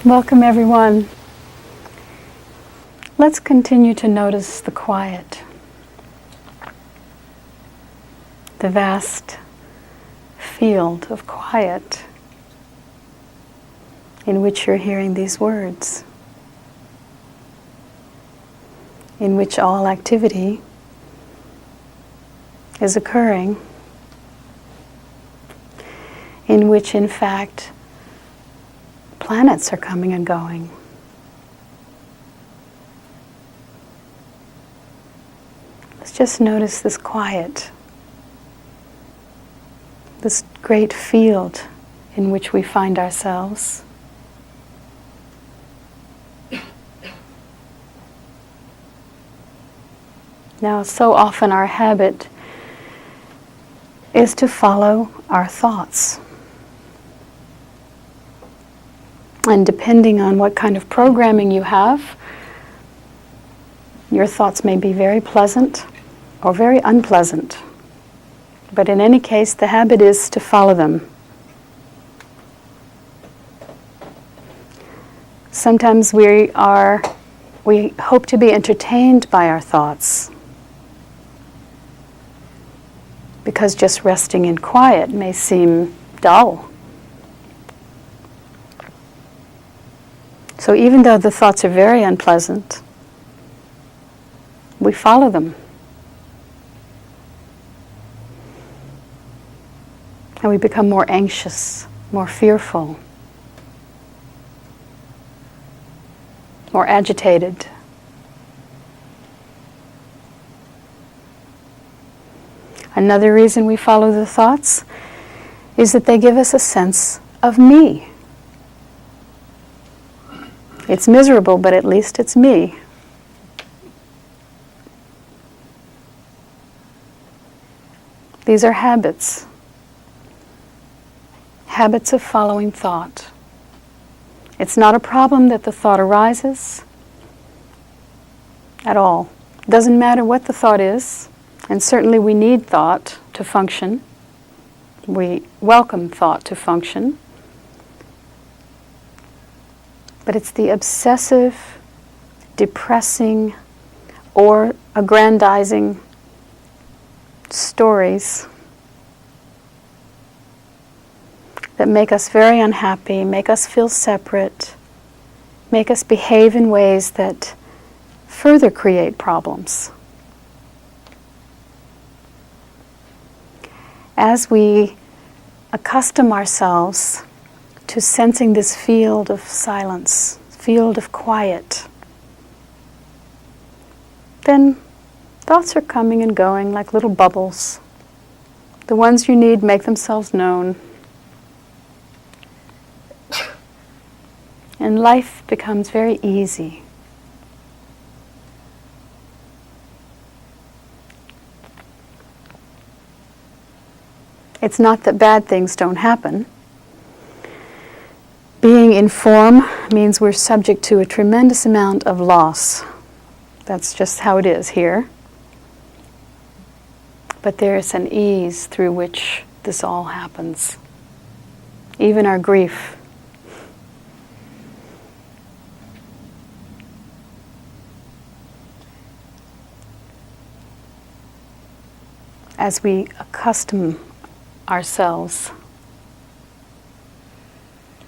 Welcome, everyone. Let's continue to notice the quiet, the vast field of quiet in which you're hearing these words, in which all activity is occurring, in which, in fact, planets are coming and going. Let's just notice this quiet, this great field in which we find ourselves. Now, so often our habit is to follow our thoughts. And depending on what kind of programming you have, your thoughts may be very pleasant or very unpleasant. But in any case, the habit is to follow them. Sometimes we hope to be entertained by our thoughts, because just resting in quiet may seem dull. So even though the thoughts are very unpleasant, we follow them. And we become more anxious, more fearful, more agitated. Another reason we follow the thoughts is that they give us a sense of me. It's miserable, but at least it's me. These are habits. Habits of following thought. It's not a problem that the thought arises at all. It doesn't matter what the thought is, and certainly we need thought to function. We welcome thought to function. But it's the obsessive, depressing, or aggrandizing stories that make us very unhappy, make us feel separate, make us behave in ways that further create problems. As we accustom ourselves to sensing this field of silence, field of quiet, then thoughts are coming and going like little bubbles. The ones you need make themselves known. And life becomes very easy. It's not that bad things don't happen. Being in form means we're subject to a tremendous amount of loss. That's just how it is here. But there's an ease through which this all happens. Even our grief. As we accustom ourselves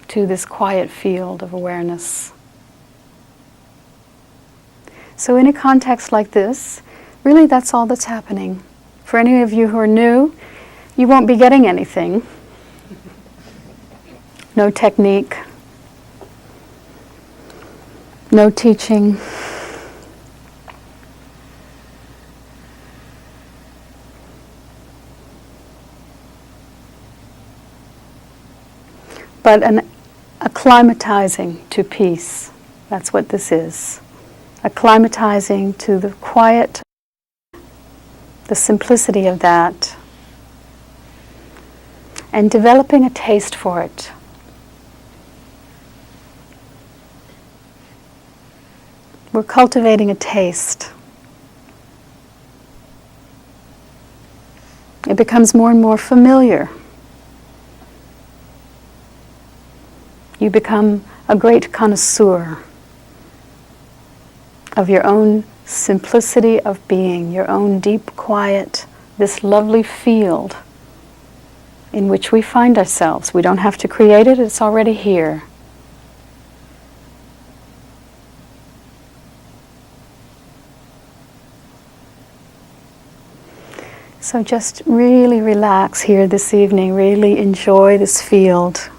to this quiet field of awareness. So in a context like this, really that's all that's happening. For any of you who are new, you won't be getting anything. No technique, no teaching. But an acclimatizing to peace. That's what this is. Acclimatizing to the quiet, the simplicity of that, and developing a taste for it. We're cultivating a taste. It becomes more and more familiar. You become a great connoisseur of your own simplicity of being, your own deep quiet, this lovely field in which we find ourselves. We don't have to create it, it's already here. So just really relax here this evening, really enjoy this field.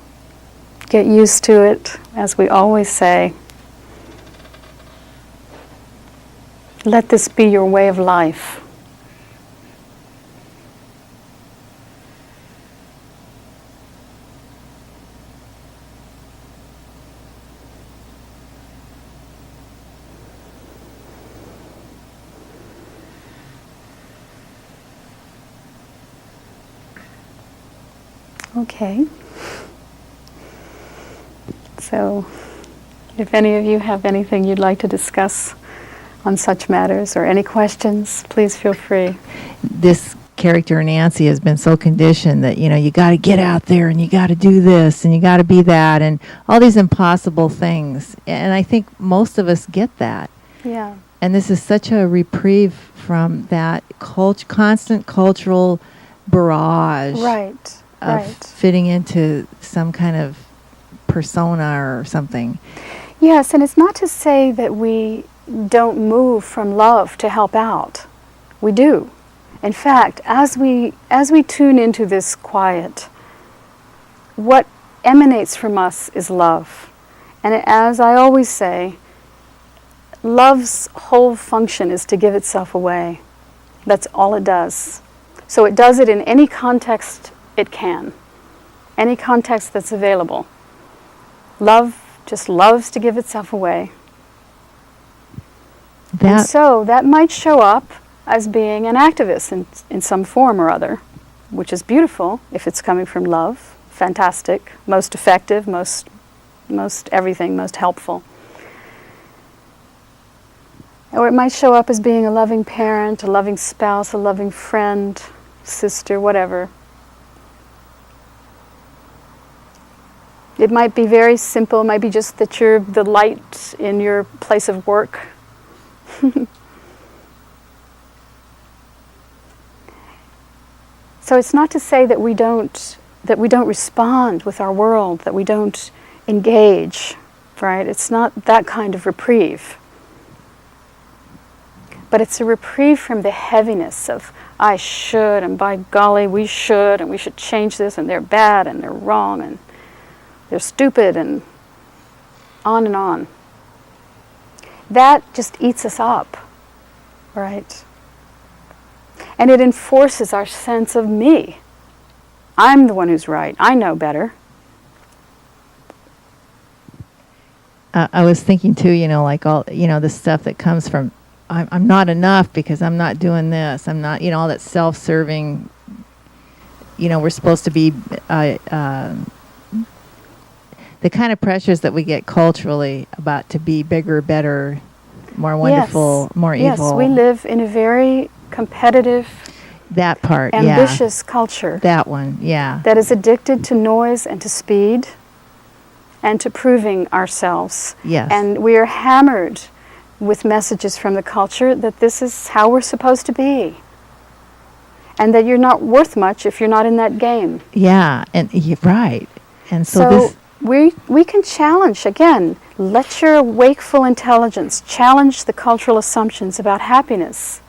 Get used to it, as we always say. Let this be your way of life. Okay. So, if any of you have anything you'd like to discuss on such matters or any questions, please feel free. This character Nancy has been so conditioned that, you got to get out there and you got to do this and you got to be that and all these impossible things. And I think most of us get that. Yeah. And this is such a reprieve from that constant cultural barrage. Right. Of fitting into some kind of persona or something. Yes, and it's not to say that we don't move from love to help out. We do. In fact, as we tune into this quiet, what emanates from us is love. And as I always say, love's whole function is to give itself away. That's all it does. So it does it in any context it can. Any context that's available. Love just loves to give itself away. And so that might show up as being an activist in some form or other, which is beautiful if it's coming from love. Fantastic, most effective, most everything, most helpful. Or it might show up as being a loving parent, a loving spouse, a loving friend, sister, whatever. It might be very simple. It might be just that you're the light in your place of work. So it's not to say that we don't respond with our world, that we don't engage, right? It's not that kind of reprieve. But it's a reprieve from the heaviness of I should, and by golly we should, and we should change this, and they're bad, and they're wrong, and they're stupid, and on and on. That just eats us up, right? And it enforces our sense of me. I'm the one who's right. I know better. I was thinking too, like all, the stuff that comes from, I'm not enough because I'm not doing this. I'm not, all that self-serving, we're supposed to be, the kind of pressures that we get culturally about to be bigger, better, more wonderful, more evil. Yes, we live in a very competitive, that part, ambitious culture. That one, yeah. That is addicted to noise and to speed and to proving ourselves. Yes. And we are hammered with messages from the culture that this is how we're supposed to be. And that you're not worth much if you're not in that game. Yeah, and you're right. And so this... We can challenge, again, let your wakeful intelligence challenge the cultural assumptions about happiness.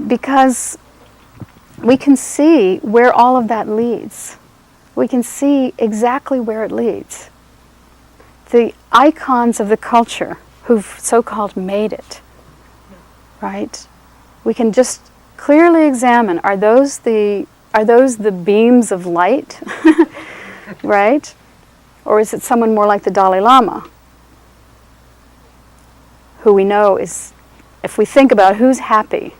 Because we can see where all of that leads. We can see exactly where it leads. The icons of the culture who've so-called made it, right? We can just clearly examine, are those the beams of light, right? Or is it someone more like the Dalai Lama, who we know is, if we think about who's happy,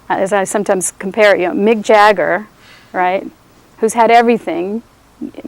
as I sometimes compare, Mick Jagger, right, who's had everything, but